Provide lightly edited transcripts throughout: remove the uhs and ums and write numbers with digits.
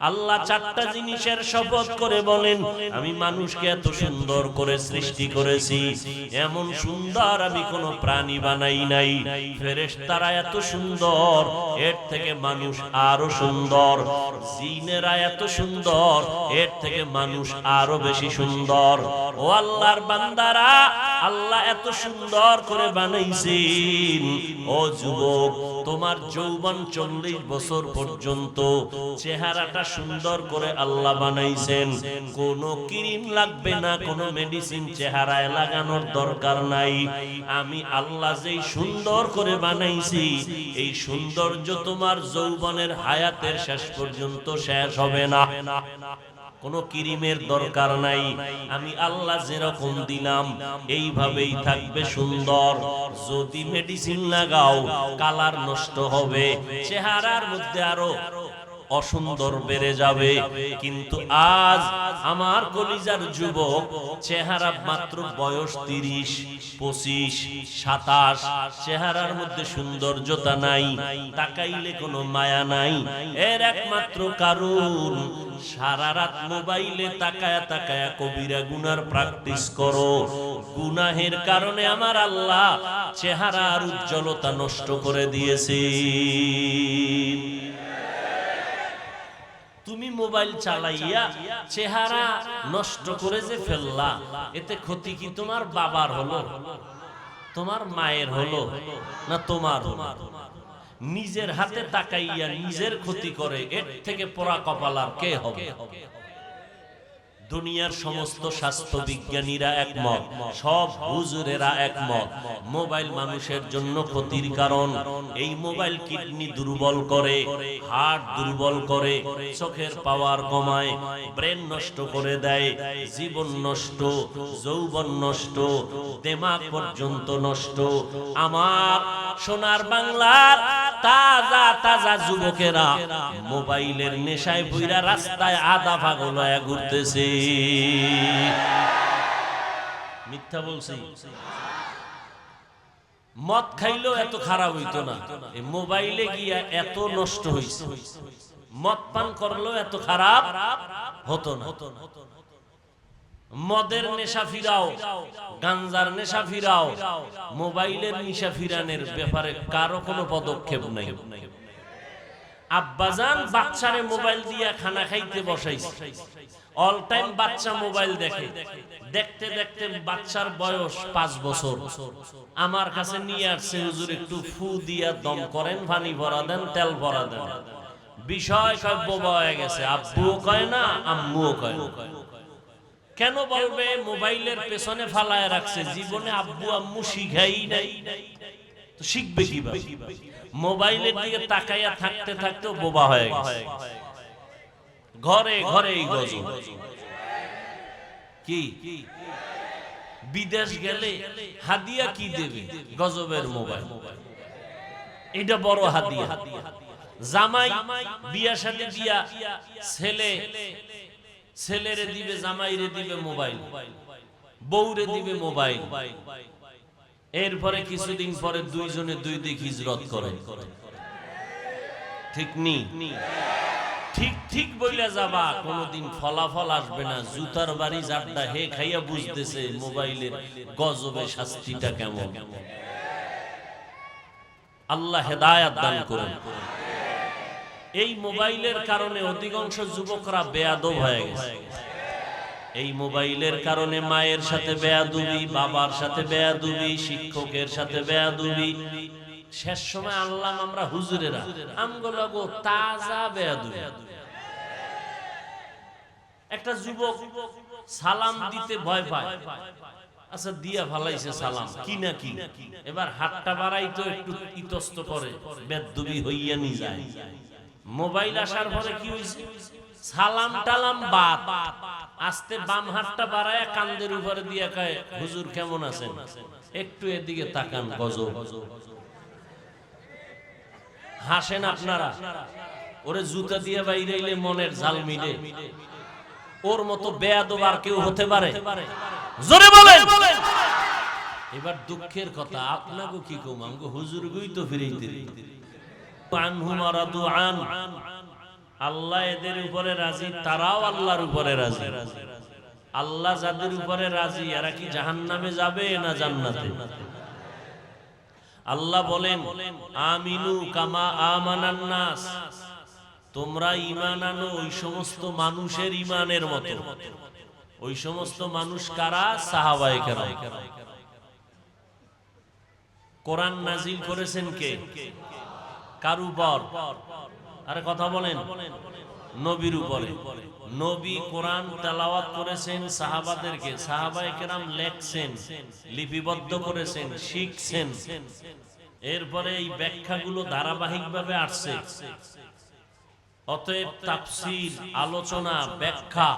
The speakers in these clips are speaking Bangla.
আল্লাহ চারটা জিনিসের শপথ করে বলেন, আমি মানুষকে এত সুন্দর করে সৃষ্টি করেছি, এমন সুন্দর আমি কোনো প্রাণী বানাই নাই। ফেরেশতারা এত সুন্দর, এর থেকে মানুষ আরো সুন্দর। জিনেরা এত সুন্দর, এর থেকে মানুষ আরো বেশি সুন্দর। ও আল্লাহর বান্দারা, আল্লাহ এত সুন্দর করে বানাইছেন। ও যুবক, তোমার যৌবন 40 বছর পর্যন্ত চেহারাটা সুন্দর করে আল্লাহ বানাইছেন। কোনো ক্রিম লাগবে না, কোনো মেডিসিন চেহারায় লাগানোর দরকার নাই। আমি আল্লাহ যেই সুন্দর করে বানাইছি, এই সৌন্দর্য তোমার যৌবনের হায়াতের শেষ পর্যন্ত শেষ হবে না। কোনো ক্রিমের দরকার নাই। আমি আল্লাহ যেরকম দিলাম এইভাবেই থাকবে সুন্দর। যদি মেডিসিন লাগাও, কালার নষ্ট হবে, চেহারার মধ্যে আরো অসুন্দর বেড়ে যাবে। কিন্তু আজ আমার কলিজার যুবক, চেহারা মাত্র বয়স 30, 25, 27, চেহারার মধ্যে সৌন্দর্যতা নাই, তাকাইলে কোনো মায়া নাই। এর একমাত্র কারণ, সারা রাত মোবাইলে তাকায়া তাকায়া কবিরা গুনার প্র্যাকটিস করো। গুনাহের কারণে আমার আল্লাহ চেহারার উজ্জ্বলতা নষ্ট করে দিয়েছে। তুমি মোবাইল চালাইয়া চেহারা নষ্ট করে যে ফেললা, এতে ক্ষতি কি তোমার বাবার হলো, তোমার মায়ের হলো, না তোমার হলো? নিজের হাতে তাকাইয়া নিজের ক্ষতি করে, এর থেকে পোড়া কপাল আর কে হবে? দুনিয়ার সমস্ত স্বাস্থ্য বিজ্ঞানীরা একমত, সব হুজুরেরা একমত, মোবাইল মানুষের জন্য ক্ষতির কারণ। এই মোবাইল কিডনি দুর্বল করে, হার্ট দুর্বল করে, চোখের পাওয়ার কমায়, ব্রেন নষ্ট করে দেয়, জীবন নষ্ট, যৌবন নষ্ট, দিমাগ পর্যন্ত নষ্ট। আমার সোনার বাংলার তাজা তাজা যুবকেরা মোবাইলের নেশায় পইরা রাস্তায় আধা পাগল হয়ে ঘুরতেছে। মিথ্যা বলছি? মদ খাইলেও এত খারাপ হইতো না, এই মোবাইলে গিয়া এত নষ্ট হইছে। মদ পান করলেও এত খারাপ হতো না। মদের নেশা ফিরাও, গাঞ্জার নেশা ফিরাও, মোবাইলের নেশা ফিরানোর ব্যাপারে কারো কোনো পদক্ষেপ নাই। আব্বাজান বাচ্চারে মোবাইল দিয়া খানা খাইতে বসাইছে, অল টাইম বাচ্চা মোবাইল দেখে। দেখতে দেখতে বাচ্চার বয়স 5 বছর। আমার কাছে নিয়ে আসছে, হুজুর একটু ফু দিয়া দম করেন, পানি ভরা দেন, তেল ভরা দেন। বিষয় কয় বোবা হয়ে গেছে, আব্বুও কয় না, আম্মুও কয় না। কেন বলবে? মোবাইলের পেছনে ফালায় রাখছে, জীবনে আব্বু আম্মু শিখাই নাই, তো শিখবে কিভাবে? মোবাইলের দিকে তাকাইয়া থাকতে থাকতেও বোবা হয়ে গেছে। ঘরে ঘরে এই গজব। কি বিদেশ গেলে হাদিয়া কি দেবে? গজবের মোবাইল, এটা বড় হাদিয়া। জামাই বিয়া শাদী দিয়া ছেলেরে দিবে, জামাইরে দিবে মোবাইল, বউরে দিবে মোবাইল। এরপরে কিছুদিন পরে দুইজনে দুই দিক হিজরত করে। ঠিক নি? ঠিক ঠিক বইলা যাবা, কোনদিন ফলাফল আসবে না। জুতার বাড়ি জাড্ডা হে খাইয়া বুঝতেছে মোবাইলের গজবে শাস্তিটা কেমন। আল্লাহ হেদায়েত দান করুন। এই মোবাইলের কারণে অধিকাংশ যুবকরা বেয়াদব হয়ে গেছে। এই মোবাইলের কারণে মায়ের সাথে বেয়াদবি, বাবার সাথে বেয়াদবি, শিক্ষকের সাথে বেয়াদবি। শেষ সময় আনলাম আমরা হুজুরেরা, আমগুলো গো তাজা বেয়াদবি। একটা যুবক সালাম দিতে ভয় পায়, আচ্ছা দিয়া ভালাইছে সালাম, কি না কি, এবার হাতটা বাড়াই তো একটু ইতস্ত করে, বেয়াদবি হইয়া নি যায়। মোবাইল আসার পরে কি হইছে? সালাম টালাম বাদ, আস্তে বাম হাতটা বাড়ায় কান্দের উপরে দিয়া কয়, হুজুর কেমন আছেন, একটু এদিকে তাকান। গজব। হাসেন আপনারা? ওরে জুতা দিয়ে বাইরেইলে মনের ঝাল মিলে। ওর মতো বেয়াদব আর কেউ হতে পারে? জোরে বলেন। এবার দুঃখের কথা, আপনাকে কি কম, আমগো হুজুর গুই তো ফিরাইতে। আনহুম রাদু আন, আল্লাহ এদের উপরে রাজি, তারাও আল্লাহর উপরে রাজি। আল্লাহ যাদের উপরে রাজি এরা কি জাহান্নামে যাবে না জান্নাতে? আল্লাহ বলেন আমিনু কামা আমানান নাস, তোমরা ঈমান আনো ওই সমস্ত মানুষের ঈমানের মতো। ওই সমস্ত মানুষ কারা? সাহাবায়ে কেরাম। কোরআন নাজিল করেছেন কে? কার উপর? আরে কথা বলেন। নবীর উপরে। নবী কোরআন তেলাওয়াত করেছেন সাহাবাদেরকে, সাহাবায়ে কেরাম লেখছেন, লিপিবদ্ধ করেছেন, শিখছেন। এরপরে এই ব্যাখ্যাগুলো ধারাবাহিকভাবে আসছে। অতএব তাফসীর, আলোচনা, ব্যাখ্যা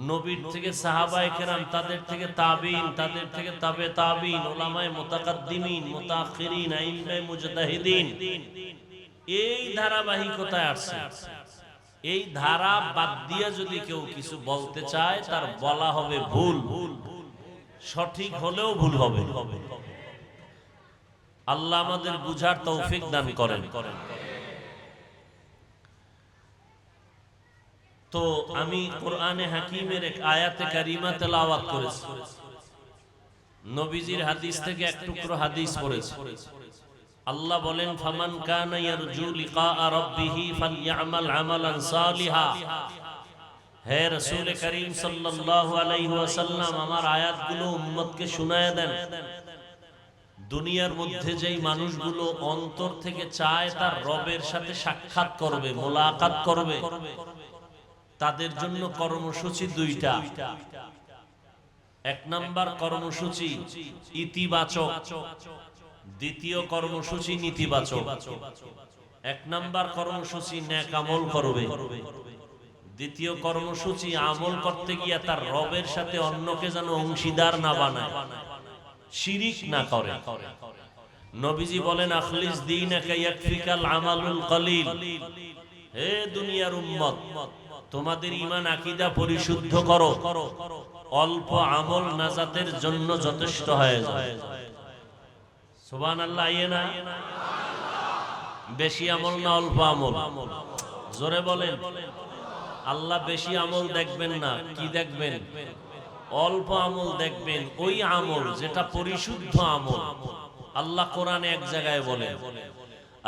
নবীর থেকে সাহাবায়ে কেরাম, তাদের থেকে তাবিঈন, তাদের থেকে তাবে তাবিঈন, উলামায়ে মুতাকাদ্দিমিন, মুতাআখিরিন, আইম্মায়ে মুজতাহিদিন, এই ধারাবাহিকতায় আসছে। এই ধারা বাদ দিয়ে যদি কেউ কিছু বলতে চায় তার বলা হবে ভুল, সঠিক হলেও ভুল হবে। আল্লাহ আমাদের বুঝার তৌফিক দান করেন। তো আমি কোরআনে হাকিমের এক আয়াতে কারিমা তেলাওয়াত করেছি, নবীজির হাদিস থেকে এক টুকরো হাদিস পড়েছি। আল্লাহ বলেন ফামান কানা ইয়ারজু লিকা রাব্বিহি ফালইআমাল আমালান সালিহা। হে রাসূল করিম সাল্লাল্লাহু আলাইহি ওয়াসাল্লাম, আমার আয়াতগুলো উম্মতকে শুনায়া দেন। দুনিয়ার মধ্যে যেই মানুষগুলো অন্তর থেকে চায় তার রবের সাথে সাক্ষাৎ করবে, মোলাকাত করবে, তাদের জন্য কর্মসূচি দুইটা। এক নাম্বার কর্মসূচি ইতিবাচক, দ্বিতীয় কর্মসূচি নেতিবাচক। এক নাম্বার কর্মসূচি নেক আমল করবে, দ্বিতীয় কর্মসূচি আমল করতে গিয়ে তার রবের সাথে অন্যকে যেন অংশীদার না বানায়, শিরিক না করে। নবীজি বলেন আখলিস দীনাকা ইয়াকফিকাল আমালুল কলিল। হে দুনিয়ার উম্মত, তোমাদের ঈমান আকীদা পরিশুদ্ধ করো, অল্প আমল নাজাতের জন্য যথেষ্ট হয়ে যায়। সুবহানাল্লাহ। আইনা বেশি আমল না অল্প আমল? জোরে বলেন। আল্লাহ বেশি আমল দেখবেন না, কি দেখবেন? অল্প আমল দেখবেন, ওই আমল যেটা পরিশুদ্ধ আমল। আল্লাহ কোরআনে এক জায়গায় বলেন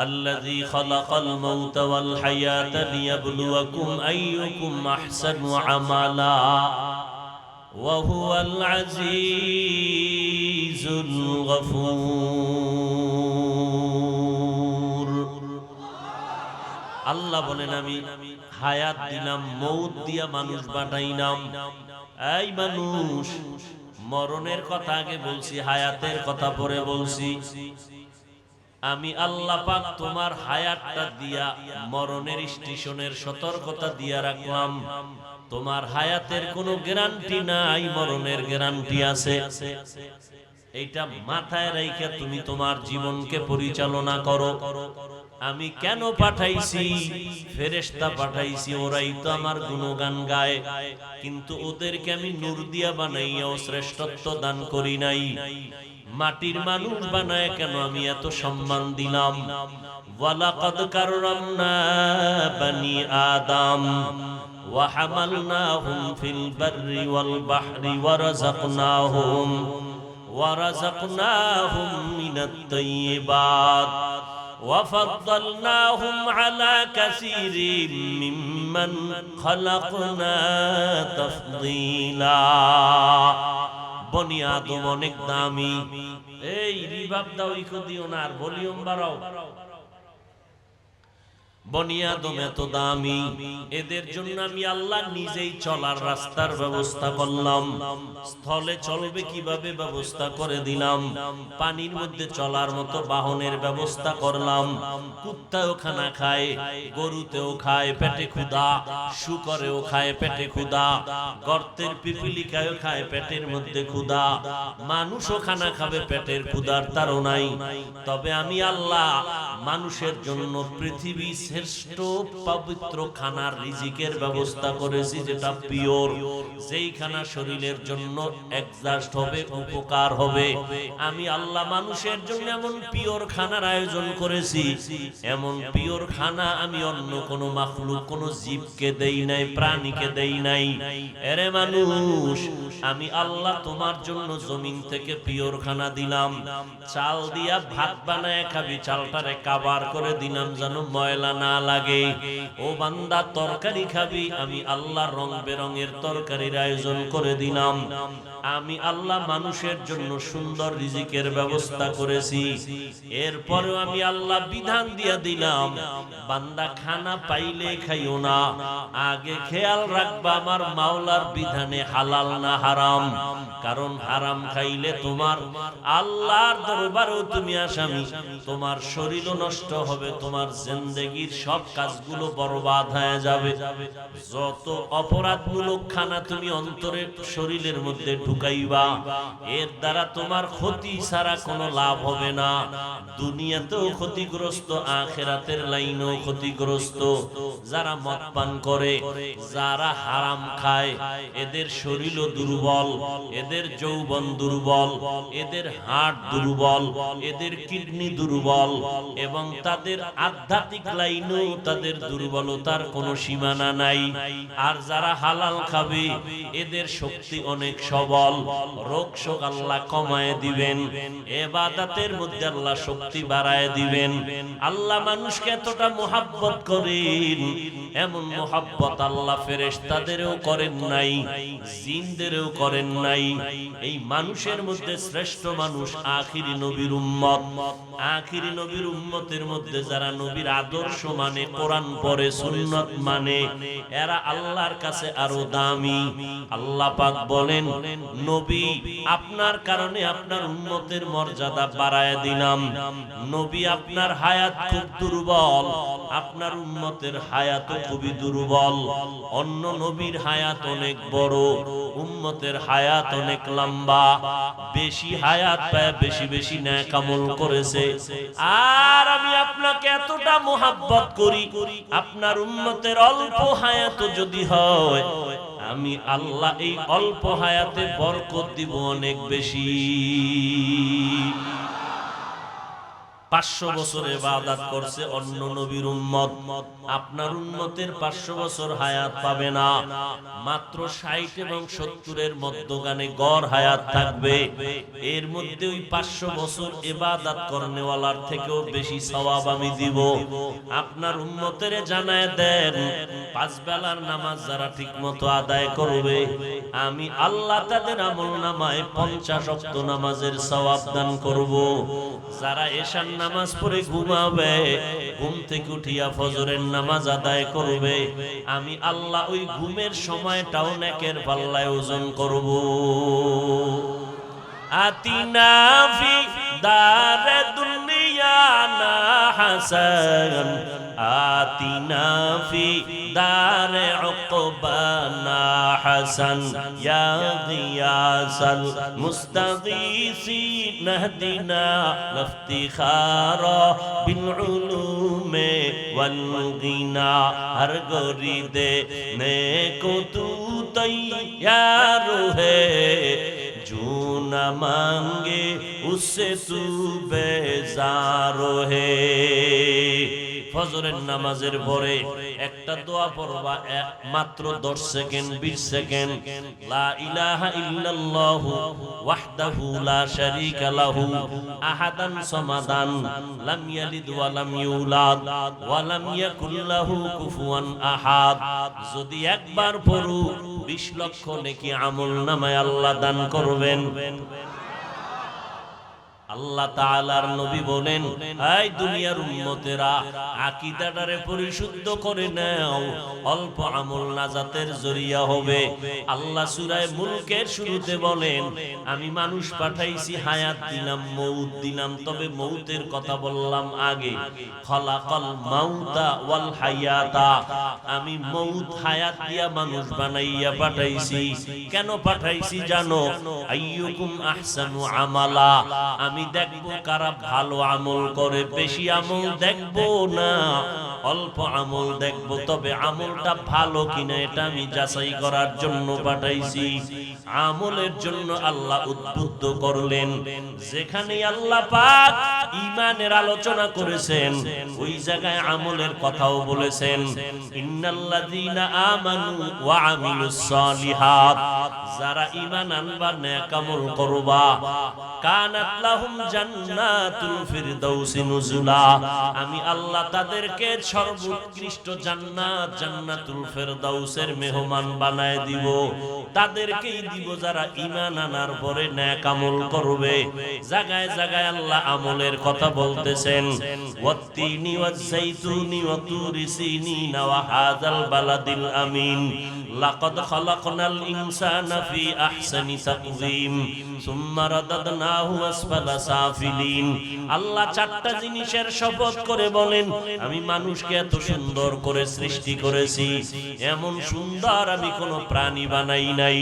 আল্লাযী খালাকাল মাউতা ওয়াল হায়াতা লিয়াবলুয়াকুম আইয়ুকুম আহসানু আমালা ওয়া হুয়াল আজিজুল গফুর। আল্লাহ বলেন আমি হায়াত দিলাম, মৌত দিয়া মানুষ বানাইলাম। এই মানুষ, মরণের কথা আগে বলছি, হায়াতের কথা পরে বলছি। আমি আল্লাহ পাক তোমার হায়াতটা দিয়া মরণের স্টেশনের সতর্কতা দিয়া রাখলাম। তোমার হায়াতের কোনো গ্যারান্টি নাই, মরণের গ্যারান্টি আছে। এইটা মাথায় রাইখা তুমি তোমার জীবনকে পরিচালনা করো। আমি কেন পাঠাইছি? ফেরেশতা পাঠাইছি, ওরাই তো আমার গুণগান গায়, কিন্তু ওদেরকে আমি নূর দিয়া বানাইয়াও শ্রেষ্ঠত্ব দান করি নাই। মাটির মানুষ বানায় কেন আমি এত সম্মান দিলাম? ওয়ালাকাদ কাররামনা বানি আদম ওয়া হামালনাহুম ফিল বাররি ওয়াল বাহরি ওয়া রাযাকনাহুম মিনাত তাইয়্যিবাত ওয়া ফাদ্দালনাহুম আলা কাসীরিম মিম্মান খালাকনা তাফদীলা। বনি আদম অনেক দামি। এই রিভাব দাও, ইকো দিও না, আর ভলিউম বাড়াও। বনি আদম এত দামি, এদের জন্য আমি আল্লাহ নিজেই চলার রাস্তার ব্যবস্থা করলাম। স্থলে চলবে কিভাবে ব্যবস্থা করে দিলাম, পানির মধ্যে চলার মতো বাহনের ব্যবস্থা করলাম। কুত্তাও খানা খায়, গরুতেও খায় পেটে ক্ষুধা, শুকরেও খায় পেটে ক্ষুধা, গর্তের পিপিলিকাও খায় পেটের মধ্যে ক্ষুধা, মানুষও খানা খাবে পেটের ক্ষুধার তাড়নায়। তবে আমি আল্লাহ মানুষের জন্য পৃথিবী শ্রেষ্ঠ পবিত্র খানার রিজিকের ব্যবস্থা করেছি, যেটা পিওর, যেই খানা শরীরের জন্য অ্যাডজাস্ট হবে, উপকার হবে। আমি আল্লাহ মানুষের জন্য এমন পিওর খানার আয়োজন করেছি, এমন পিওর খানা আমি অন্য কোনো মাখলুক, কোনো জীবকে দেই নাই, প্রাণীকে দেই নাই। এরে মানুষ, আমি আল্লাহ তোমার জন্য জমিন থেকে পিওর খানা দিলাম। চাল দিয়া ভাত বানায় খাবি, চালটারে কাবার করে দিলাম যেন ময়লা না লাগে। ও বান্দা, তরকারি খাবি, আমি আল্লাহ রং বেরঙের তরকারির আয়োজন করে দিলাম। আমি আল্লাহ মানুষের জন্য সুন্দর রিজিকের ব্যবস্থা করেছি। এরপরেও আমি আল্লাহ বিধান দিয়া দিলাম, বান্দা খানা পাইলে খাইও না, আগে খেয়াল রাখবা আমার মাওলার বিধানে হালাল না হারাম। কারণ হারাম খাইলে তোমার আল্লাহর দরবারেও তুমি আসামি, তোমার শরীরও নষ্ট হবে, তোমার জিন্দেগির সব কাজগুলো বরবাদ হয়ে যাবে। যত অপরাধমূলক খানা তুমি অন্তরে শরীরের মধ্যে ঢুকাইবা, এর দ্বারা তোমার ক্ষতি ছাড়া কোনো লাভ হবে না। দুনিয়াতেও ক্ষতিগ্রস্ত, আখিরাতের লাইনেও ক্ষতিগ্রস্ত। যারা মদ পান করে, যারা হারাম খায়, এদের শরীরও দুর্বল, এদের যৌবন দুর্বল, এদের হার্ট দুর্বল, এদের কিডনি দুর্বল, এবং তাদের আধ্যাত্মিক লাইনেও তাদের দুর্বলতার কোনো সীমানা নাই। আর যারা হালাল খাবে, এদের শক্তি অনেক সবল, রোগ শোক আল্লাহ কমায় দিবেন, ইবাদতের মধ্যে আল্লাহ শক্তি বাড়ায় দিবেন। আল্লাহ মানুষকে এতটা মোহাব্বত করেন, এমন মোহাব্বত আল্লাহ ফেরেশতাদেরও করেন নাই, জিনদেরও করেন নাই। এই মানুষের মধ্যে শ্রেষ্ঠ মানুষ আখিরি নবীর উম্মত। আখিরি নবীর উম্মতের মধ্যে যারা নবীর আদর্শ মানে, কোরআন পড়ে, সুন্নাত মানে, এরা আল্লাহর কাছে আরো দামি। আল্লাহ পাক বলেন, নবী আপনার কারণে আপনার উম্মতের মর্যাদা বাড়ায় দিলাম। নবী আপনার হায়াত খুব দুর্বল, আপনার উম্মতের হায়াত খুবই দুর্বল। অন্য নবীর হায়াত অনেক বড়, উম্মতের হায়াত অনেক লম্বা, বেশি হায়াত পায়, বেশি বেশি নেক আমল করেছে। আর আমি আপনাকে এতটা মোহাব্বত করি, আপনার উম্মতের অল্প হায়াত যদি হয়, আমি আল্লাহ এই অল্প হায়াতে বরকত দিব অনেক বেশি। 500 বছর ইবাদত করছে অন্য নবীর উম্মত, আপনার উম্মতের 500 বছর হায়াত পাবে না, মাত্র 60 এবং 70 এর মধ্যখানে গড় হায়াত থাকবে। এর মধ্যে ওই 500 বছর ইবাদত করনেওয়ালার থেকেও বেশি সওয়াব আমি দিব। আপনার উম্মতের জানায় দেন, 5 বেলার নামাজ যারা ঠিকমতো আদায় করবে, আমি আল্লাহ তাদের আমলনামায় 50 ওয়াক্ত নামাজের সওয়াব দান করব। যারা এশার নামাজ পড়ে ঘুমাবে, ঘুম থেকে উঠিয়া ফজরের নামাজ আদায় করবে, আমি আল্লাহ ওই ঘুমের সময়টাও নেকের পাল্লায় ওজন করব। আতিনা ফি দারে দুনিয়া না হাসান, আতিনা ফি দারে উকবানা হাসান, ইয়া গিয়াসাল মুস্তাগীসিন নাহদিনা ইফতিখারা বিল উলুমে ওয়াল গিনা, হর গরিদে নেকো তু তৈয়ার হে, जो न मांगे उससे तू बेजार है। ফজরের নামাজের পরে একটা দোয়া পড়বা, মাত্র 10 সেকেন্ড 20 সেকেন্ড, লা ইলাহা ইল্লাল্লাহু ওয়াহদাহু লা শারীকা লাহু আহাদান সামাদান লাম ইয়ালিদ ওয়া লাম ইউলাদ ওয়া লাম ইয়াকুল লাহু কুফুয়ান আহাদ। যদি একবার পড়ো 20 লক্ষ নেকি আমলনামায় আল্লাহ দান করবেন। আল্লাহ তাআলার নবী বলেন, এই দুনিয়ার উম্মতেরা, আকীদাটারে পরিশুদ্ধ করে নাও, অল্প আমল নাজাতের জরিয়া হবে। আল্লাহ সূরা মুলকের শুরুতে বলেন, আমি মানুষ পাঠাইছি, হায়াত দিলাম, মউত দিলাম, তবে মউতের কথা বললাম আগে। খলাকাল মাউতা ওয়াল হায়াতা, আমি মউত হায়াত দিয়া মানুষ বানাইয়া পাঠাইছি। কেন পাঠাইছি জানো? আইয়ুকুম আহসানু আমালা, আমি দেখবো কারা ভালো আমল করে, বেশি আমল দেখবো না, অল্প আমল দেখব, তবে আমলটা ভালো কিনা এটা আমি যাচাই করার জন্য পাঠাইছি। আমলের জন্য আল্লাহ উদ্বুদ্ধ করলেন। যেখানে আল্লাহ পাক ঈমানের আলোচনা করেছেন, ওই জায়গায় আমলের কথাও বলেছেন। ইন্নাল্লাযীনা আমানু ওয়া আমিলুস সালিহাত, যারা ঈমান আনবা, নেক আমল করবা, কানাত লাহুম জান্নাতুল ফিরদাউসি নুজুলা, আমি আল্লাহ তাদেরকে সর্বোৎকৃষ্ট জান্নাত, জান্নাতুল ফিরদাউসের মেহমান বানায় দিব। তাদেরকেই দিব যারা ঈমান আনার পরে নেক আমল করবে। জায়গায় জায়গায় আল্লাহ আমলের কথা বলতেছেন। ওয়াত্তিনি ওয়াজ-যাইতুনি ওয়া তুরি সিনিনা ওয়া হাযাল বালাদিল আমিন, লাকাদ খালাকনাল ইনসানা ফি আহসানি তাকওয়িম সুম্মা রাদাদনাহু আসফালা সাফিলিন। আল্লাহ চারটা জিনিসের শপথ করে বলেন, আমি মানুষকে এত সুন্দর করে সৃষ্টি করেছি, এমন সুন্দর আমি কোনো প্রাণী বানাই নাই।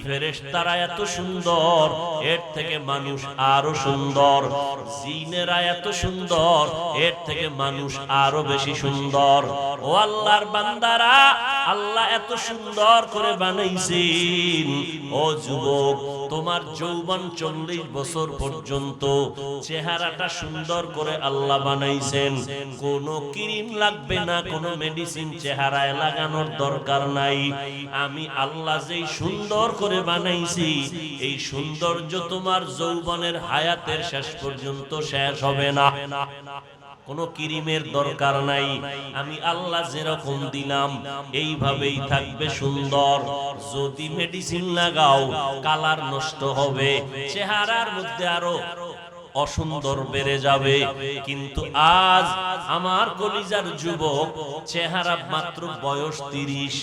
ফেরেশতারা এত সুন্দর, এর থেকে মানুষ আরো সুন্দর। জিনেরা এত সুন্দর, এর থেকে মানুষ আরো বেশি সুন্দর। ও আল্লাহর বান্দারা, আল্লাহ এত সুন্দর করে বানাইছেন। ও যুবক, তোমার যৌবন 40 বছর পর্যন্ত চেহারাটা সুন্দর করে আল্লাহ বানাইছেন। কোনো ক্রিম লাগবে না, কোনো মেডিসিন চেহারায় লাগানোর দরকার নাই। আমি আল্লাহ যেই সুন্দর করে বানাইছি, এই সৌন্দর্য তোমার যৌবনের হায়াতের শেষ পর্যন্ত শেষ হবে না। কোনো ক্রিমের দরকার নাই। আমি আল্লাহ যেরকম দিলাম এইভাবেই থাকবে সুন্দর। যদি মেডিসিন লাগাও, কালার নষ্ট হবে, চেহারার মধ্যে আরো অসুন্দর বেড়ে যাবে। কিন্তু আজ আমার কলিজার যুবক, চেহারা মাত্র বয়স 30,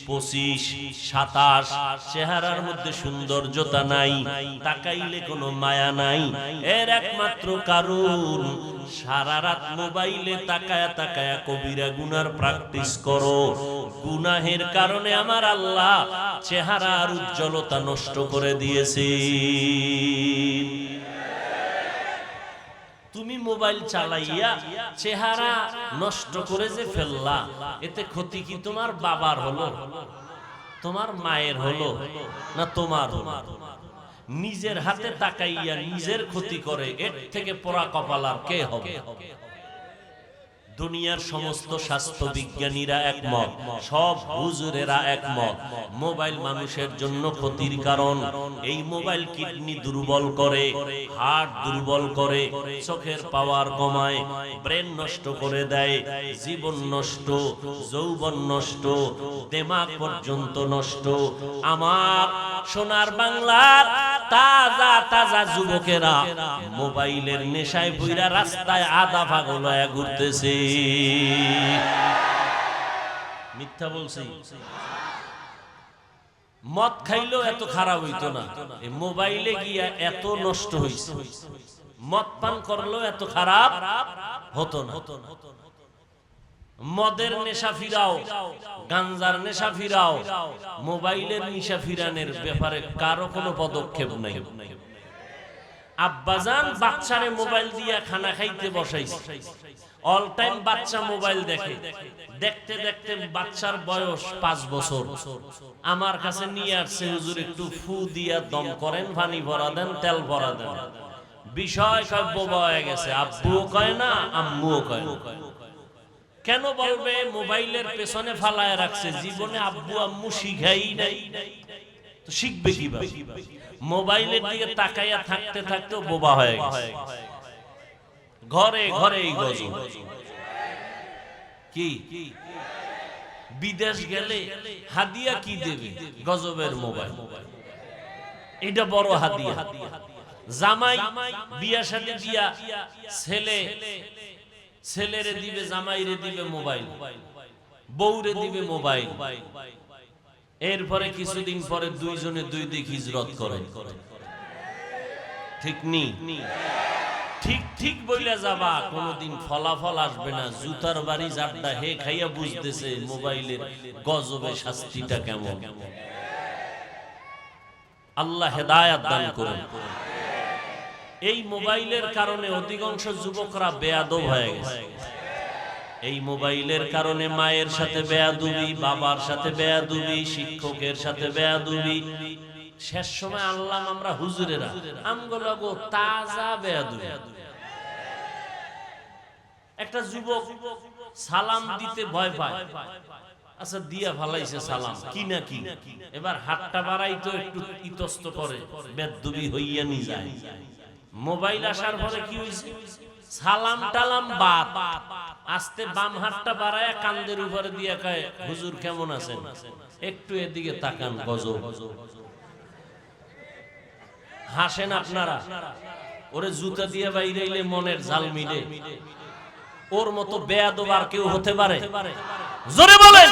25, 27, চেহারার মধ্যে সৌন্দর্যতা নাই, তাকাইলে কোনো মায়া নাই। এর একমাত্র কারণ, সারা রাত মোবাইলে তাকায়া তাকায়া কবিরা গুনার প্র্যাকটিস করো। গুনাহের কারণে আমার আল্লাহ চেহারার উজ্জ্বলতা নষ্ট করে দিয়েছে। তুমি মোবাইল চালাইয়া চেহারা নষ্ট করে যে ফেললা, এতে ক্ষতি কি তোমার বাবার হলো, তোমার মায়ের হলো, না তোমার হলো? নিজের হাতে তাকাইয়া নিজের ক্ষতি করে, এর থেকে পোড়া কপাল আর কে হবে? দুনিয়ার সমস্ত স্বাস্থ্য বিজ্ঞানীরা একমত, সব হুজুরেরা একমত, মোবাইল মানুষের জন্য ক্ষতির কারণ। এই মোবাইল কিডনি দুর্বল করে, হার্ট দুর্বল করে, চোখের পাওয়ার কমায়, ব্রেন নষ্ট করে দেয়, জীবন নষ্ট, যৌবন নষ্ট, দিমাগ পর্যন্ত নষ্ট। আমার সোনার বাংলার তাজা তাজা যুবকেরা মোবাইলের নেশায় ভুইরা রাস্তায় আধা পাগল হয়ে ঘুরতেছে। মিথ্যা বলছি? মদ খাইলেও এত খারাপ হইতো না, এই মোবাইলে গিয়া এত নষ্ট হইছে। মদ পান করলেও এত খারাপ হতো না। মদের নেশা ফিরাও, গাঞ্জার নেশা ফিরাও, মোবাইলের নেশা ফিরানোর ব্যাপারে কারো কোনো পদক্ষেপ নাই। আব্বাজান বাচ্চারে মোবাইল দিয়া খানা খাইতে বসাইছে, অল টাইম বাচ্চা মোবাইল দেখে, দেখতে দেখতে বাচ্চার বয়স 5 বছর। আমার কাছে নিয়ে আসছে, হুজুর একটু ফু দিয়া দম করেন, পানি ভরা দেন, তেল ভরা দেন। বিষয় সব বোবা হয়ে গেছে, আব্বুও কয় না, আম্মুও কয় না। কেন বলবে? মোবাইলের পেছনে ফালায় রাখছে, জীবনে আব্বু আম্মু শিখাই নাই, তো শিখবে কিভাবে? মোবাইলের দিকে তাকাইয়া থাকতে থাকতে বোবা হয়ে গেছে। ঘরে ঘরে এই গজব। কি বিদেশ গেলে হাদিয়া কি দেবে? গজবের মোবাইল, এটা বড় হাদিয়া। জামাই বিয়া শাদী দিয়া ছেলেরে দিবে, জামাইরে দিবে মোবাইল, বউরে দিবে মোবাইল। এরপরে কিছুদিন পরে দুইজনে দুই দিক হিজরত করে। ঠিক নি? ঠিক ঠিক বইলা যাবা, কোনদিন ফলাফল আসবে না। জুতার বাড়ি জাড্ডা হে খাইয়া বুঝতেছে মোবাইলের গজবে শাস্তিটা কেমন। আল্লাহ হেদায়েত দান করুন। এই মোবাইলের কারণে অধিকাংশ যুবকরা বেয়াদব হয়ে গেছে। এই মোবাইলের কারণে মায়ের সাথে বেয়াদবি, বাবার সাথে বেয়াদবি, শিক্ষকের সাথে বেয়াদবি। শেষ সময় আল্লাহ আমরা হুজুরেরা আমগুলো তাজা বেয়াদবি। একটা যুবক সালাম দিতে ভয় পায়, আচ্ছা দিয়া ভালাইছে সালাম কি না কি, এবার হাতটা বাড়াই তো একটু ইতস্ত করে বেয়াদবি হইয়া নি যায়। মোবাইল আসার পরে কি হইছে, সালাম টালাম বাদ, আস্তে বাম হাতটা বাড়ায় কান্দের উপরে দিয়া কয় হুজুর কেমন আছেন, একটু এদিকে তাকান গজব। হাসেন আপনারা, ওরে জুতা দিয়ে বাইরে মনের জাল মিলে। ওর মতো বেয়াদব আর কেউ হতে পারে? জোরে বলেন।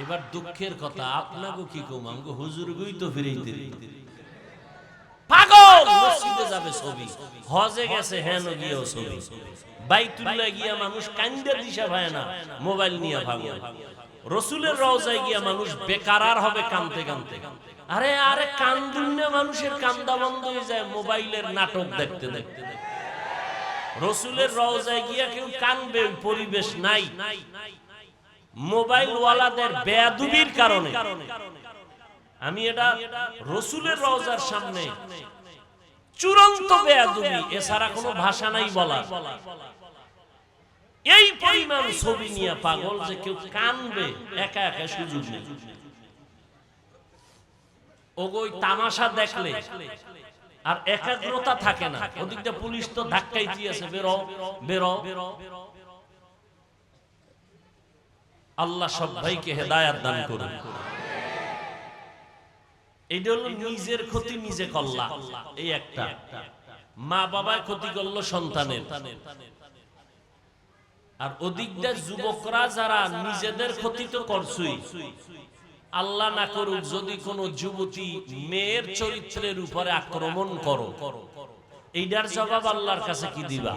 এবার দুঃখের কথা, আপনাকে কি কম, আমগো হুজুর গুই তো ফিরাইতে পাগল। মসজিদে যাবে ছবি, হজে গেছে হেন গিয়েও ছবি, বাইতুল্লাহ গিয়া মানুষ কান্দে দিশা পায় না, মোবাইল নিয়ে পাগল। রসুলের রওজায় গিয়া মানুষ বেকারার হবে কানতে কানতে। আরে আরে কান্দুন না, মানুষের কান্দা বন্ধ হয়ে যায় মোবাইলের নাটক দেখতে দেখতে। রসুলের রওজায় গিয়া কেউ কানবে, পরিবেশ নাই। মোবাইল ওয়ালাদের বেয়াদবির কারণে। আমি এটা রসুলের রওজার সামনে চূড়ান্ত বেয়াদবি, এছাড়া কোনো ভাষা নাই বলা। এই পরিমাণ ছবি নিয়ে পাগল যে কেউ কানবে একা একা সুযোগ নেই। ওগোই তামাশা দেখলে আর একাগ্রতা থাকে না। ওদিকটা পুলিশ তো ধাক্কাই দিয়েছে, বেরো বেরো। আল্লাহ সব ভাইকে হেদায়েত দান করুন। এইটা হলো নিজের ক্ষতি নিজে করলা, এই একটা। মা বাবায় ক্ষতি করলো সন্তানের, আর ওদিকটা যুবকরা যারা নিজেদের ক্ষতি তো করছই। আল্লাহ না করুক যদি কোন যুবতী মেয়ের চরিত্রের উপরে আক্রমণ করো, এইটার জবাব আল্লাহর কাছে কি দিবা?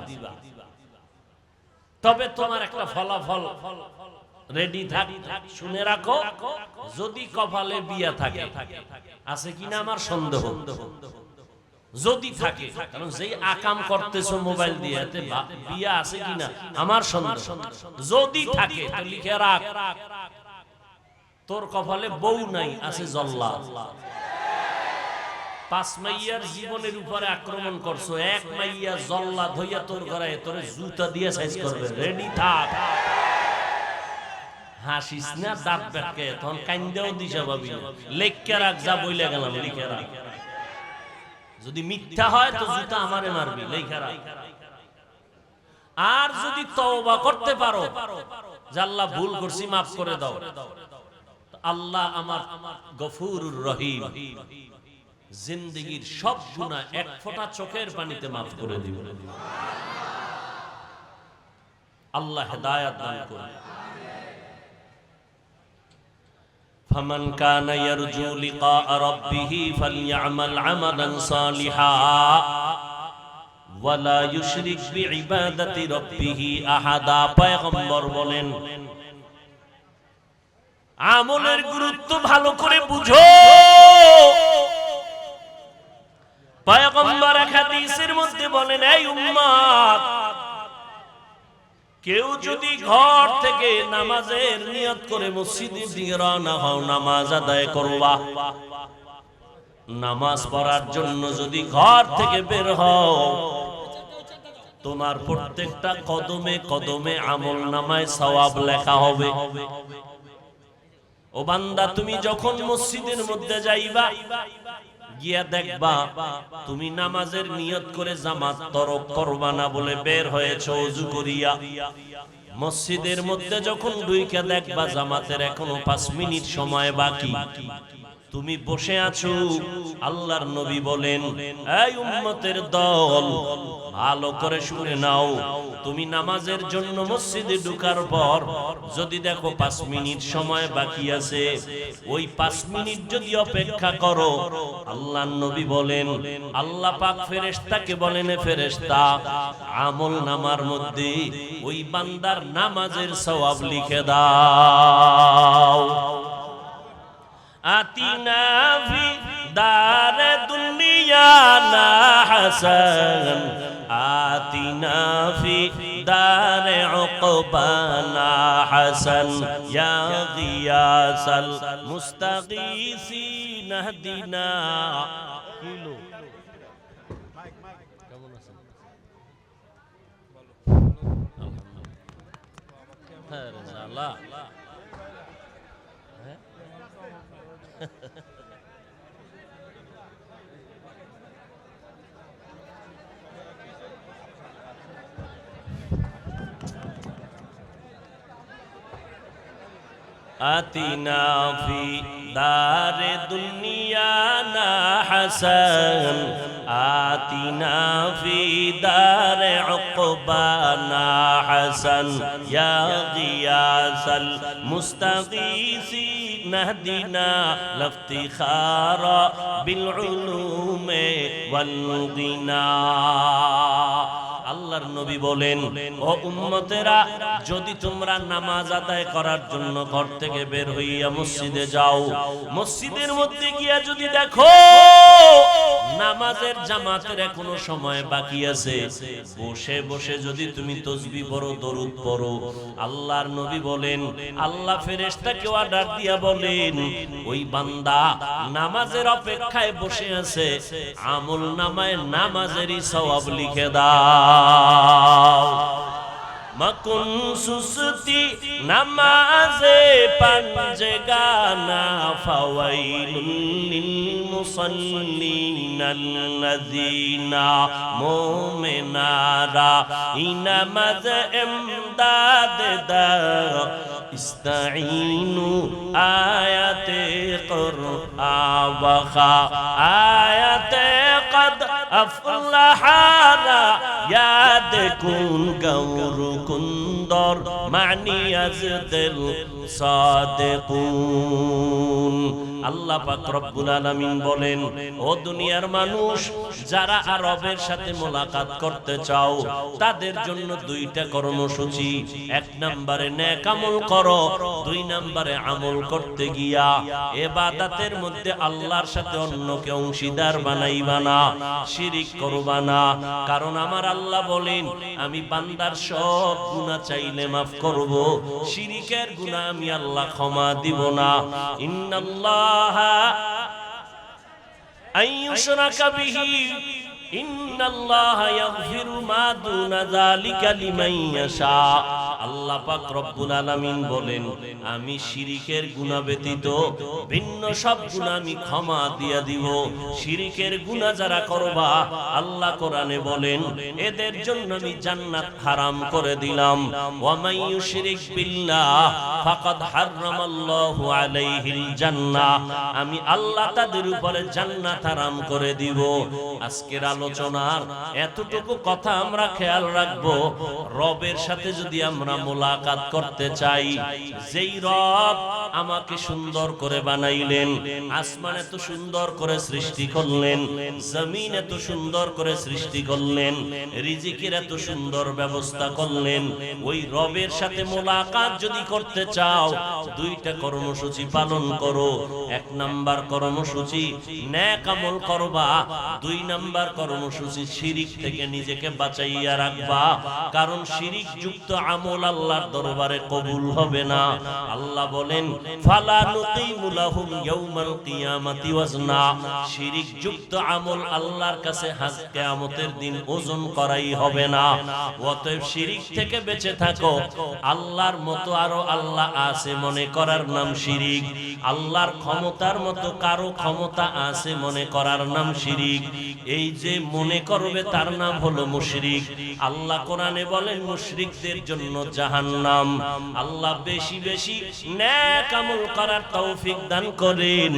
তবে তোমার একটা ফলাফল রেডি থাক, শুনে রাখো। যদি কপালে বিয়া থাকে, আছে কিনা আমার সন্দেহ, যদি থাকে, কারণ যেই আকাম করতেছো মোবাইল দিয়ে, বিয়া আছে কিনা আমার সন্দেহ। যদি থাকে তো লিখে রাখ, তোর কপালে বউ নাই, আছে জল্লা। 5 মাইয়ার জীবনের উপরে আক্রমণ করছো, 1 মাইয়া জল্লা ধইয়া তোর ঘরে তোরে জুতা দিয়ে সাইজ করবে, রেডি থাক। হাসিস না, দাঁত বেঁকে, তখন কাইন্দেও দিশা পাবি না। লেখকে রাখ, যা বইলে গেলাম লিখে রাখ। যদি মিথ্যা হয় তো জুতা আমারে মারবি, লেখে রাখ। আর যদি তওবা করতে পারো যে আল্লাহ ভুল করছি মাফ করে দাও, আল্লাহ আমার গফুরুর রহিম, জিন্দেগীর সব গুনাহ এক ফোঁটা চোখের পানিতে মাফ করে দিবেন। আল্লাহ হেদায়েত দান করুন। ফামান কানা ইয়ারজু লিকা রাব্বিহি ফালইআমাল আমালান সালিহা ওয়ালা ইউশরিক বিইবাদাতি রাব্বিহি আহাদা। পয়গম্বর বলেন, আমলের গুরুত্ব ভালো করে বুঝো। পয়গম্বর হাদিসের মধ্যে বলেন, এই উম্মত, কেউ যদি ঘর থেকে নামাজের নিয়ত করে মসজিদের দিকে রওনা হও, নামাজ আদায় করবা, নামাজ পড়ার জন্য যদি ঘর থেকে বের হও, তোমার প্রত্যেকটা কদমে কদমে আমল নামায় সওয়াব লেখা হবে। ও বান্দা, তুমি যখন মসজিদের মধ্যে যাইবা, গিয়া দেখবা তুমি নামাজের নিয়ত করে জামাত তরক করবা না বলে বের হয়েছো ওযু করিয়া। মসজিদের মধ্যে যখন ঢুইকা দেখবা জামাতের এখনো 5 মিনিট সময় বাকি, তুমি বসে আছো। আল্লাহর নবী বলেন, এই উম্মতের দল, ভালো করে শুনে নাও, তুমি নামাজের জন্য মসজিদে ঢোকার পর যদি দেখো 5 মিনিট সময় বাকি আছে, ওই 5 মিনিট যদি অপেক্ষা করো, আল্লাহর নবী বলেন, আল্লাহ পাক ফেরেশতাকে বলেন, ফেরেশতা আমল নামার মধ্যে ওই বান্দার নামাজের সওয়াব লিখে দাও। আতিনা ফি দারে দুনিয়া না হাসান, আতিনা ফি দারে عقبانا حسن يا غياث المستغيثين اهدنا آتنا في دار دنيانا حسن آتنا في دار عقبانا حسن يا غياث المستغيثين اهدنا لا افتخار بالعلوم والغنى আল্লাহর নবী বলেন, ও উম্মতেরা, যদি তোমরা নামাজ আদায় করার জন্য ঘর থেকে বের হইয়া মসজিদে যাও, মসজিদের মধ্যে গিয়া যদি দেখো নামাজের জামাতের এখনো সময় বাকি আছে, বসে বসে যদি তুমি তাসবিহ পড়ো, দরুদ পড়ো, আল্লাহর নবী বলেন আল্লাহ ফেরেশতাকে অর্ডার দিয়া বলেন, ওই বান্দা নামাজের অপেক্ষায় বসে আছে, আমল নামায় নামাজেরই সওয়াব লিখে দাও। মকুন সুসতি নামাজে পাঞ্জেগানা ফাওয়াইলুল লিল মুসাল্লিনাল্লাযিনা মুমিনারা ইনামাজ ইমদাদ দা ইস্তাঈনু আয়াতে কুরআওয়াখা আয়াতে কদ আফলাহারা ইয়াদ কুন গৌর কুন্দর মানি আজদিল সাদিকুন। আল্লাহ পাক রব্বুল আলামিন বলেন, ও দুনিয়ার মানুষ, যারা আরবের সাথে মোলাকাত করতে চাও তাদের জন্য দুইটা কর্মসূচি। এক নম্বরে নেক আমল করো, দুই নম্বরে আমল করতে গিয়া ইবাদতের মধ্যে আল্লাহর সাথে অন্যকে অংশীদার বানাইবা না, শিরিক করবা না। কারণ আমার আল্লাহ বলেন, আমি বান্দার সব গুনাহ চাইলে মাফ করব, শিরিকের গুনাহ আমি আল্লাহ ক্ষমা দিব না। ইন্নাল্লাহা আইয়ুশরাকা বিহি ইন্নাল্লাহা ইয়াগফিরু মা দুনা যালিকা লিমান ইয়াশা। আল্লাহ পাক রব্বুল আলামিন বলেন, আমি শিরিকের গুনাহ ব্যতীত ভিন্ন সব গুনাহ আমি ক্ষমা দিয়া দিব। শিরিকের গুনাহ যারা করবা, আল্লাহ কোরআনে বলেন, এদের জন্য আমি জান্নাত হারাম করে দিলাম। ওয়া মান ইউশরিক বিল্লাহ ফাকাদ হারামাল্লাহু আলাইহিল জান্নাহ, আমি আল্লাহ তাদের উপরে জান্নাত হারাম করে দিব। আজকের আলোচনার এতটুকু কথা আমরা খেয়াল রাখবো, রবের সাথে যদি আমরা মোলাকাত করতে চাই, যেই রব আমাকে সুন্দর করে বানাইলেন, আসমান এত সুন্দর করে সৃষ্টি করলেন, জমিন এত সুন্দর করে সৃষ্টি করলেন, রিজিকের এত সুন্দর ব্যবস্থা করলেন, ওই রবের সাথে মোলাকাত যদি করতে চাও, দুইটা কর্মসূচি পালন করো। এক নাম্বার কর্মসূচি নেক আমল করবা, দুই নাম্বার কর্মসূচি শিরিক থেকে নিজেকে বাঁচাইয়া রাখবা। কারণ শিরিক যুক্ত আমল আল্লাহর দরবারে কবুল হবে না। আল্লাহ বলেন, ফালা নুকিমু লাহুম ইয়াউমাল কিয়ামাতি ওয়াজনা, শিরিক যুক্ত আমল আল্লাহর কাছে কিয়ামতের দিন ওজন করাই হবে না। অতএব শিরিক থেকে বেঁচে থাকো। আল্লাহর মতো আরো আল্লাহ আছে মনে করার নাম শিরিক, আল্লাহর ক্ষমতার মতো কারো ক্ষমতা আছে মনে করার নাম শিরিক। এই যে মনে করবে তার নাম হলো মুশরিক। আল্লাহ কোরআনে বলেন, মুশরিকদের জন্য জাহান্নাম। আল্লাহ বেশি বেশি নেক আমল করার তৌফিক দান করেন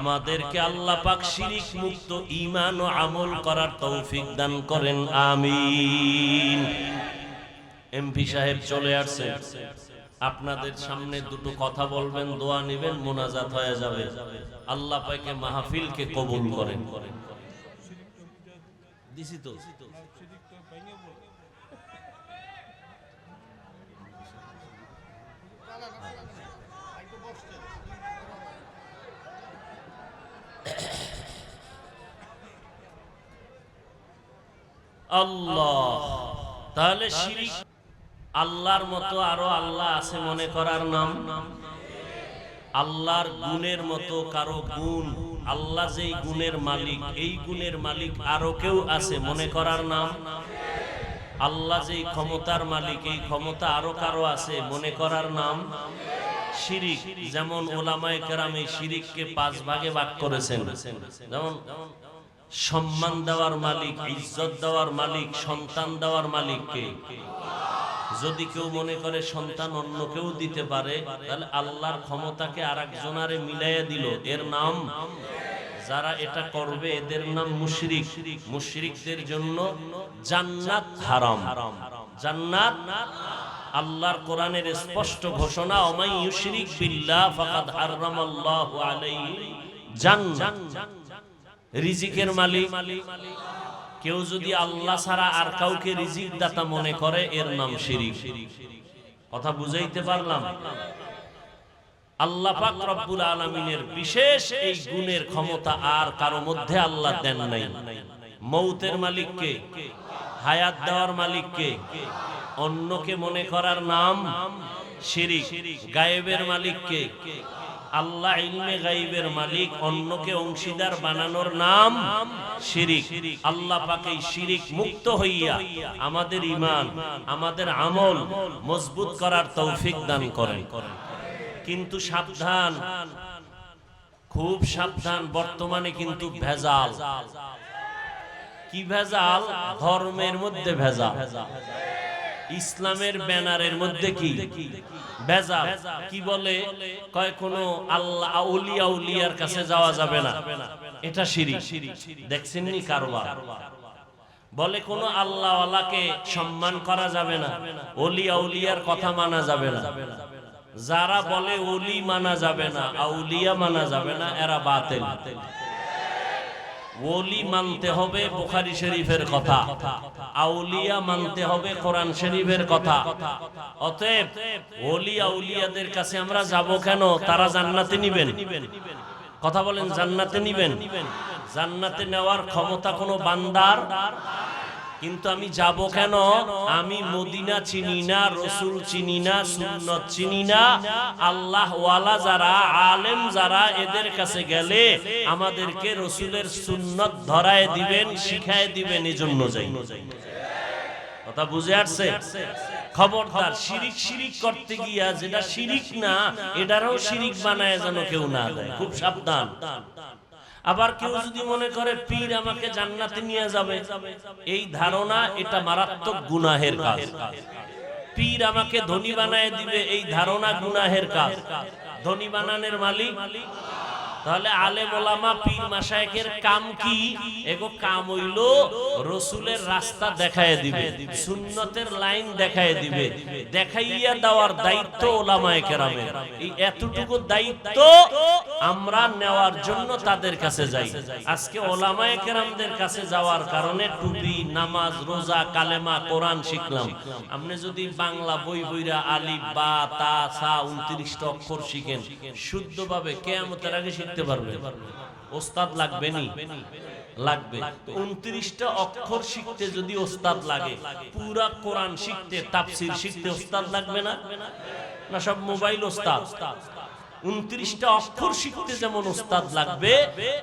আমাদেরকে আল্লাহ পাক শিরিক মুক্ত ঈমান ও আমল করার তৌফিক দান করেন, আমিন। এমপি সাহেব চলে আসছে, আপনাদের সামনে দুটো কথা বলবেন, দোয়া নেবেন, মোনাজাত হয়ে যাবে। আল্লাহ পাকে মাহফিলকে কবুল করেন। দিছি তো আল্লাহ, তাহলে শিরিক আল্লাহর মতো আরো আল্লাহ আছে মনে করার নাম। আল্লাহর গুণের মতো কারো গুণ, আল্লাহ যেই গুণের মালিক এই গুণের মালিক আরো কেউ আছে মনে করার নাম। আল্লাহ যেই ক্ষমতার মালিক এই ক্ষমতা আরো কারো আছে মনে করার নাম শিরিক। যেমন ওলামায়ে কেরাম এই শিরিককে 5 ভাগে ভাগ করেছেন। যেমন সম্মান দেওয়ার মালিক, ইজ্জত দেওয়ার মালিক, সন্তান দেওয়ার মালিক কে? যদি কেউ মনে করে সন্তান অন্য কেউ দিতে পারে, তাহলে আল্লাহর ক্ষমতাকে আরেকজনারে মিলাইয়া দিল, এর নাম। যারা এটা করবে এদের নাম মুশরিক। মুশরিকদের জন্য জান্নাত হারাম। জান্নাত আল্লাহর কোরআনের স্পষ্ট ঘোষণা, ওমাই ইউশরিক বিল্লাহ ফাকাদ হারামাল্লাহু আলাইহি জান্নাত। রিজিকের মালিক কেউ যদি আল্লাহ ছাড়া আর কাউকে রিজিক দাতা মনে করে, এর নাম শিরিক। কথা বুঝাইতে পারলাম? আল্লাহ পাক রব্বুল আলামিনের বিশেষ এই গুণের ক্ষমতা আর কারো মধ্যে আল্লাহ দেন নাই। মৌতের মালিক কে? হায়াত দেওয়ার মালিক কে? অন্যকে মনে করার নাম শিরিক। গায়েবের মালিক কে? আল্লাহ ইলমে গায়বের মালিক, অন্যকে অংশীদার বানানোর নাম শিরিক। আল্লাহ পাক এই শিরিক মুক্ত হইয়া আমাদের ঈমান, আমাদের আমল মজবুত করার তৌফিক দান করেন। কিন্তু সাবধান, খুব সাবধান, বর্তমানে কিন্তু ভেজাল। কি ভেজাল? ধর্মের মধ্যে ভেজাল, ইসলামের ব্যানারের মধ্যে কি ভেজাল। কি বলে? কয় কোন আল্লাহ আউলিয়া উলিয়ার কাছে যাওয়া যাবে না, এটা শিরিক। দেখছেন নি কারবার? বলে কোন আল্লাহ ওয়ালাকে সম্মান করা যাবে না, ওলি আউলিয়ার কথা মানা যাবে না। যারা বলে ওলি মানা যাবে না, আউলিয়া মানা যাবে না, এরা বাতিল। ওলি মানতে হবে বুখারী শরীফের কথা, আউলিয়া মানতে হবে কোরআন শরীফের কথা। অতএব ওলি আউলিয়াদের কাছে আমরা যাব কেন? তারা জান্নাতে নিবেন। কথা বলেন, জান্নাতে নিবেন? জান্নাতে নেওয়ার ক্ষমতা কোনো বান্দার। কিন্তু আমি যাব কেন? আমি মদিনা চিনি না, রসুল চিনি না, সুন্নত চিনি না। আল্লাহ ওয়ালা যারা, আলেম যারা, এদের কাছে গেলে আমাদেরকে রসুলের সুন্নত ধরায় দিবেন, শিখায় দিবেন, এজন্য যাই। কথা বুঝে আসছে? খবরদার শিরিক শিরিক করতে গিয়া যেটা শিরিক না এটারও শিরিক বানায় যেন কেউ না দেয়, খুব সাবধান। আবার কেউ যদি মনে করে পীর আমাকে জান্নাতে নিয়ে যাবে, এই ধারণা, এটা মারাত্মক গুনাহের কাজ। পীর আমাকে ধনী বানায় দিবে, এই ধারণা গুনাহের কাজ। ধনী বানানোর মালিক। তাহলে আলেম ওলামা পীর মাশায়েখের কাম কি? এগো কাম হইল রসুলের রাস্তা দেখায় দিবে, সুন্নতের লাইন দেখায় দিবে। দেখাইয়া দেওয়ার দায়িত্ব ওলামায়ে কেরামের। এই এতটুকু দায়িত্ব আমরা নেওয়ার জন্য তাদের কাছে যাই। আজকে ওলামায়ে কেরামদের কাছে যাওয়ার কারণে টুপি, নামাজ, রোজা, কালেমা, কোরআন শিখলাম। আপনি যদি বাংলা বই বইরা আলিফ বা তা সা 29টা অক্ষর শিখেন শুদ্ধভাবে, কিয়ামতের আগে শিখতে পারবেন। ওস্তাদ লাগবে নি? লাগবে। 29টা অক্ষর শিখতে যদি ওস্তাদ লাগে, পুরা কোরআন শিখতে, তাফসীর শিখতে ওস্তাদ লাগবে না? না সব মোবাইল ওস্তাদ? 29টা অক্ষর শিখতে যেমন ওস্তাদ লাগবে,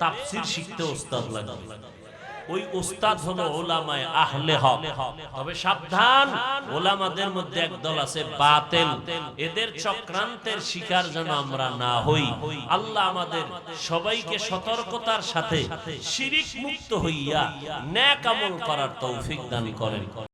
তাফসীর শিখতে ওস্তাদ লাগবে। ওই ওস্তাদ হলো উলামায়ে আহলে হক। তবে সাবধান, উলামাদের মধ্যে একদল আছে বাতিল। এদের চক্রান্তের শিকার যেন আমরা না হই। আল্লাহ আমাদের সবাইকে সতর্কতার সাথে শিরিক মুক্ত হইয়া নেক আমল করার তৌফিক দান করেন।